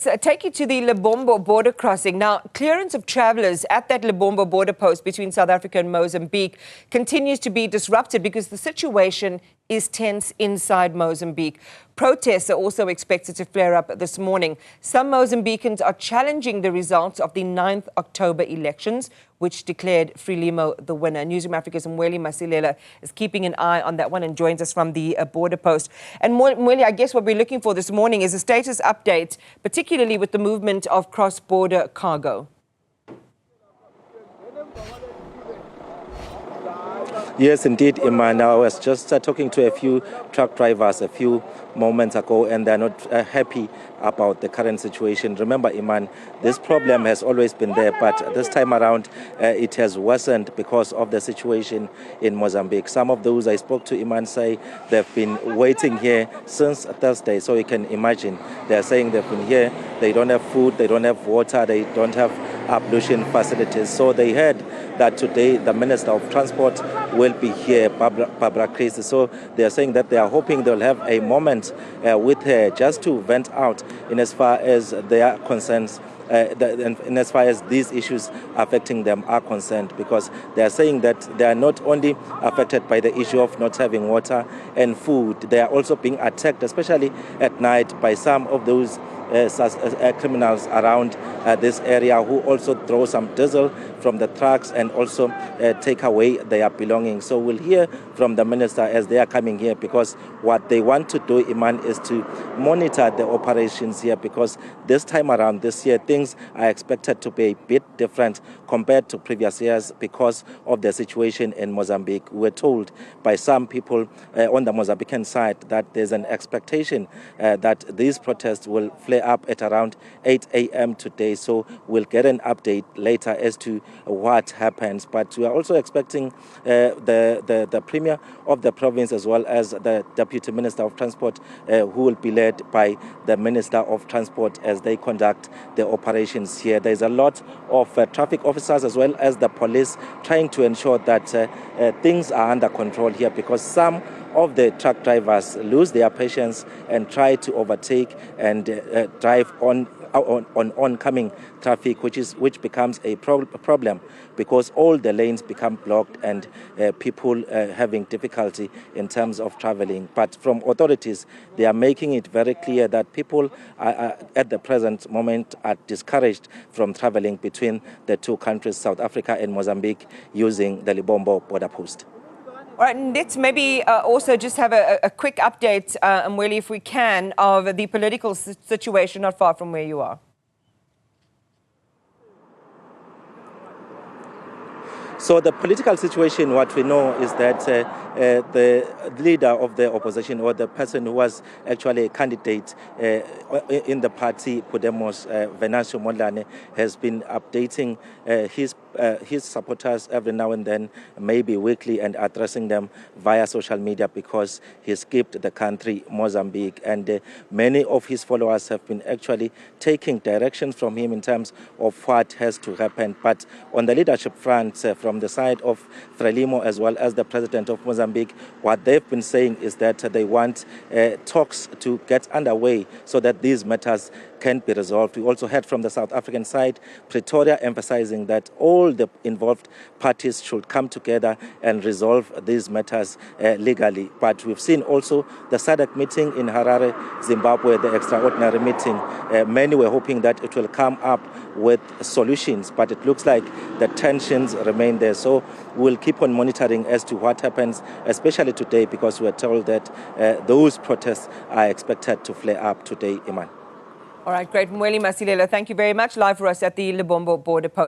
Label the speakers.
Speaker 1: So take you to the Lebombo border crossing. Now, clearance of travellers at that Lebombo border post between South Africa and Mozambique continues to be disrupted because the situation is tense inside Mozambique. Protests are also expected to flare up this morning. Some Mozambicans are challenging the results of the 9th October elections, which declared Frelimo the winner. Newzroom Afrika's Mweli Masilela is keeping an eye on that one and joins us from the border post. And Mweli, I guess what we're looking for this morning is a status update, particularly with the movement of cross-border cargo.
Speaker 2: Yes, indeed, Iman. I was just talking to a few truck drivers a few moments ago, and they're not happy about the current situation. Remember, Iman, this problem has always been there, but this time around it has worsened because of the situation in Mozambique. Some of those I spoke to, Iman, say they've been waiting here since Thursday, so you can imagine. They're saying they've been here, they don't have food, they don't have water, they don't have ablution facilities. So they heard that today the Minister of Transport will be here, Barbara Chris. So they are saying that they are hoping they'll have a moment with her just to vent out in as far as their concerns, and as far as these issues affecting them are concerned, because they are saying that they are not only affected by the issue of not having water and food, they are also being attacked, especially at night, by some of those criminals around this area who also throw some diesel from the trucks and also take away their belongings. So we'll hear from the minister as they are coming here, because what they want to do, Iman, is to monitor the operations here, because this time around, this year, things are expected to be a bit different compared to previous years because of the situation in Mozambique. We're told by some people on the Mozambican side that there's an expectation that these protests will flare up at around 8 a.m. today. So we'll get an update later as to what happens. But we are also expecting the Premier of the province, as well as the Deputy Minister of Transport, who will be led by the Minister of Transport as they conduct the operations here. There's a lot of traffic officers as well as the police trying to ensure that things are under control here, because some of the truck drivers lose their patience and try to overtake and drive on oncoming traffic, which becomes a problem because all the lanes become blocked and people having difficulty in terms of traveling. But from authorities, they are making it very clear that people are at the present moment are discouraged from traveling between the two countries, South Africa and Mozambique, using the Lebombo border post.
Speaker 1: All right, and let's maybe also just have a quick update, Mweli, if we can, of the political situation not far from where you are.
Speaker 2: So the political situation, what we know is that the leader of the opposition, or the person who was actually a candidate in the party, Podemos, Venancio Mondlane, has been updating his supporters every now and then, maybe weekly, and addressing them via social media, because he skipped the country, Mozambique. And many of his followers have been actually taking directions from him in terms of what has to happen. But on the leadership front, from the side of Frelimo as well as the president of Mozambique, what they've been saying is that they want talks to get underway so that these matters can be resolved. We also heard from the South African side, Pretoria, emphasizing that all the involved parties should come together and resolve these matters legally. But we've seen also the SADC meeting in Harare, Zimbabwe, the extraordinary meeting. Many were hoping that it will come up with solutions, but it looks like the tensions remain there. So we'll keep on monitoring as to what happens, especially today, because we're told that those protests are expected to flare up today, Iman.
Speaker 1: All right, great. Mweli Masilela, thank you very much. Live for us at the Lebombo border post.